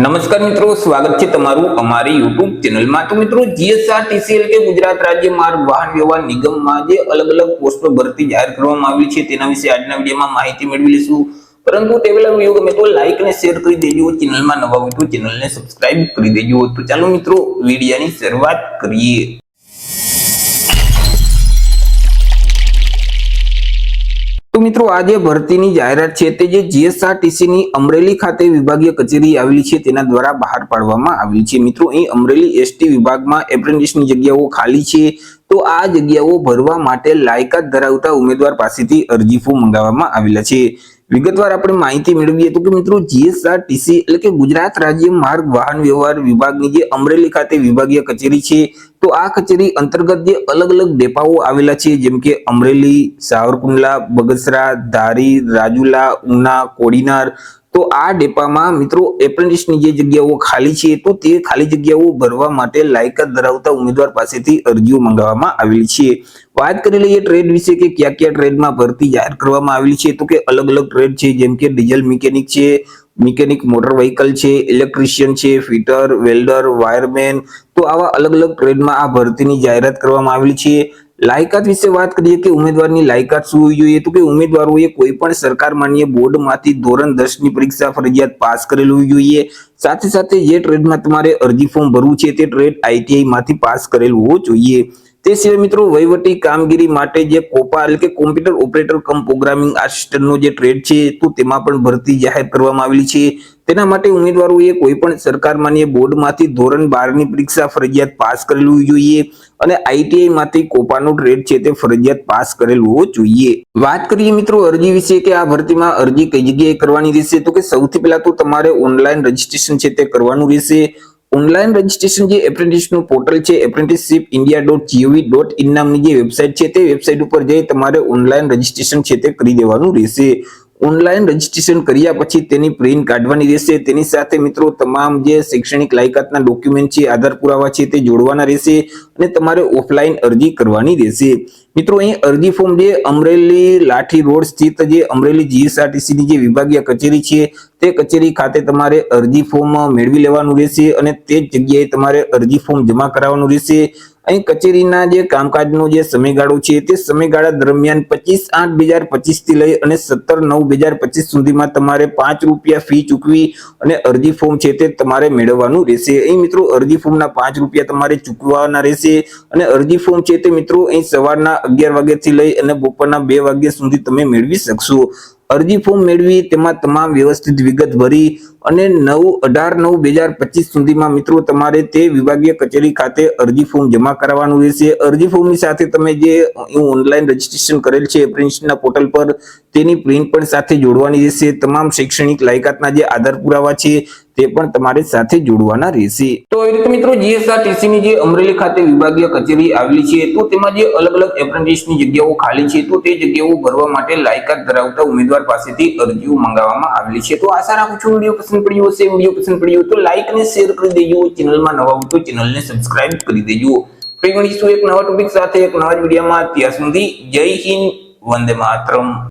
નમસ્કાર મિત્રો, સ્વાગત છે તમારું અમારી YouTube ચેનલમાં। તો મિત્રો, જીએસઆરટીસી કે ગુજરાત રાજ્ય માર્ગ વાહન વ્યવહાર નિગમમાં જે અલગ અલગ પોસ્ટો ભરતી જાહેર કરવામાં આવી છે તેના વિશે આજના વિડીયોમાં માહિતી મેળવી લઈશું। પરંતુ તે પહેલા વિડીયો ગમે તો લાઈક અને શેર કરી દેજો, ચેનલમાં નવા હોય તો ચેનલને સબસ્ક્રાઇબ કરી દેજો। તો ચાલો મિત્રો, વિડીયોની શરૂઆત કરીએ। તો મિત્રો, આજે ભરતીની જાહેરાત છે તે જે જીએસઆરટીસી ની અમરેલી ખાતે વિભાગીય કચેરી આવેલી છે તેના દ્વારા બહાર પાડવામાં આવી છે। મિત્રો, અહીં અમરેલી એસટી વિભાગમાં એપ્રેન્ટિસની જગ્યાઓ ખાલી છે। તો આ જગ્યાઓ ભરવા માટે લાયકાત ધરાવતા ઉમેદવાર પાસેથી અરજી ફોર્મ મંગાવવામાં આવેલા છે। વિગતવાર આપણે માહિતી મેળવીએ તો કે મિત્રો, જીએસઆરટીસી એટલે કે ગુજરાત રાજ્ય માર્ગ વાહન વ્યવહાર વિભાગની જે અમરેલી ખાતે વિભાગીય કચેરી છે, તો આ કચેરી અંતર્ગત જે અલગ અલગ ડેપાઓ આવેલા છે જેમ કે અમરેલી, સાવરકુંડલા, બગસરા, ધારી, રાજુલા, ઉના, કોડીનાર, તો આ ડેપામાં મિત્રો એપ્રેન્ટિસની જે જગ્યાઓ ખાલી છે તો તે ખાલી જગ્યાઓ ભરવા માટે લાયકાત ધરાવતા ઉમેદવાર પાસેથી અરજીઓ મંગાવવામાં આવેલી છે। વાત કરી લઈએ ટ્રેડ વિશે કે કયા કયા ટ્રેડમાં ભરતી જાહેર કરવામાં આવેલી છે, તો કે અલગ અલગ ટ્રેડ છે જેમ કે ડીઝલ મિકેનિક છે, મિકેનિક મોટર વ્હીકલ છે, ઇલેક્ટ્રિશિયન છે, ફિટર, વેલ્ડર, વાયરમેન, તો આવા અલગ અલગ ટ્રેડમાં આ ભરતીની જાહેરાત કરવામાં આવેલી છે। લાયકાત વિશે વાત કરીએ કે ઉમેદવારની લાયકાત શું હોવી જોઈએ, તો કે ઉમેદવારોએ કોઈ પણ સરકાર માન્ય બોર્ડમાંથી ધોરણ 10 ની પરીક્ષા ફરજિયાત પાસ કરેલ હોવી જોઈએ। સાથે સાથે જે ટ્રેડમાં તમારે અરજી ફોર્મ ભરવું છે તે ટ્રેડ આઈટીઆઈ માંથી પાસ કરેલ હોવો જોઈએ। તે સિવાય મિત્રો, વહીવટી કામગીરી માટે જે કોપા એટલે કે કોમ્પ્યુટર ઓપરેટર કમ પ્રોગ્રામિંગ આસિસ્ટન્ટનો જે ટ્રેડ છે તો તેમાં પણ ભરતી જાહેર કરવામાં આવેલી છે। તેના માટે ઉમેદવારોએ કોઈ પણ સરકાર માન્ય બોર્ડમાંથી ધોરણ 12 ની પરીક્ષા ફરજિયાત પાસ કરેલ હોવી જોઈએ અને આઈટીઆઈ માંથી કોપાનો ટ્રેડ છે તે ફરજિયાત પાસ કરેલ હોવો જોઈએ। વાત કરીએ મિત્રો અરજી વિશે કે આ ભરતીમાં અરજી કઈ જગ્યાએ કરવાની રહેશે, તો કે સૌથી પહેલા તો તમારે ઓનલાઈન રજીસ્ટ્રેશન છે તે કરવાનું રહેશે। ઓનલાઈન રજીસ્ટ્રેશન જે એપ્રેન્ટિસનું પોર્ટલ છે apprenticeshipindia.gov.in નામની જે વેબસાઇટ છે તે વેબસાઇટ ઉપર જઈ તમારે ઓનલાઈન રજીસ્ટ્રેશન છે તે કરી દેવાનું રહેશે। ઓનલાઈન રજીસ્ટ્રેશન કર્યા પછી તેની પ્રિન્ટ કાઢવાની રહેશે। તેની સાથે મિત્રો તમામ જે શૈક્ષણિક લાયકાતના ડોક્યુમેન્ટ છે, આધાર પુરાવા છે તે જોડવાના રહેશે અને તમારે ઓફલાઈન અરજી કરવાની રહેશે। મિત્રો, અહીં અરજી ફોર્મ જે અમરેલી લાઠી રોડ સ્થિત જે અમરેલી જીએસઆરટીસી ની જે વિભાગીય કચેરી છે તે કચેરી ખાતે તમારે અરજી ફોર્મ મેળવી લેવાનું રહેશે અને તે જ જગ્યાએ તમારે અરજી ફોર્મ જમા કરાવવાનું રહેશે। અહીં કચેરીના જે કામકાજનો જે સમયગાળો છે તે સમયગાળા દરમિયાન 25/8/2025 થી લઈ અને 17/9/2025 સુધીમાં તમારે ₹5 ફી ચૂકવી અને અરજી ફોર્મ છે તે તમારે મેળવવાનું રહેશે। અહીં મિત્રો અરજી ફોર્મના ₹5 તમારે ચૂકવવાના રહેશે અને અરજી ફોર્મ છે તે મિત્રો અહીં સવારના 11 વાગ્યાથી લઈ અને બપોરના 2 વાગ્યા સુધી તમે મેળવી શકશો। અરજી ફોર્મ મેળવી તેમાં તમામ વ્યવસ્થિત વિગત ભરી અને 9/18/2025 સુધીમાં મિત્રો તમારે તે વિભાગીય કચેરી ખાતે અરજી ફોર્મ જમા કરાવવાનું રહેશે। અરજી ફોર્મની સાથે તમે જે ઓનલાઈન રજીસ્ટ્રેશન કરેલ છે એપ્રેન્ટિસના પોર્ટલ પર તેની પ્રિન્ટ પણ સાથે જોડવાની રહેશે। તમામ શૈક્ષણિક લાયકાતના જે આધાર પુરાવા છે તે પણ તમારે સાથે જોડવાના રહેશે। તો એ રીતે મિત્રો, જીએસઆરટીસી ની જે અમરેલી ખાતે વિભાગીય કચેરી આવેલી છે તો તેમાં જે અલગ અલગ એપ્રેન્ટિસની જગ્યાઓ ખાલી છે તો તે જગ્યાઓ ભરવા માટે લાયકાત ધરાવતા ઉમેદવાર પાસેથી અરજીઓ મંગાવવામાં આવેલી છે। તો આશા રાખું છું વિડીયો પસંદ પડ્યો હશે। વિડીયો પસંદ પડ્યો તો લાઈક અને શેર કરી દેજો, ચેનલમાં નવા હોય તો ચેનલને સબસ્ક્રાઇબ કરી દેજો। ફરી મળીશું એક નવા ટોપિક સાથે એક નવા વિડીયોમાં। ત્યાં સુધી જય હિન્દ, વંદે માતરમ।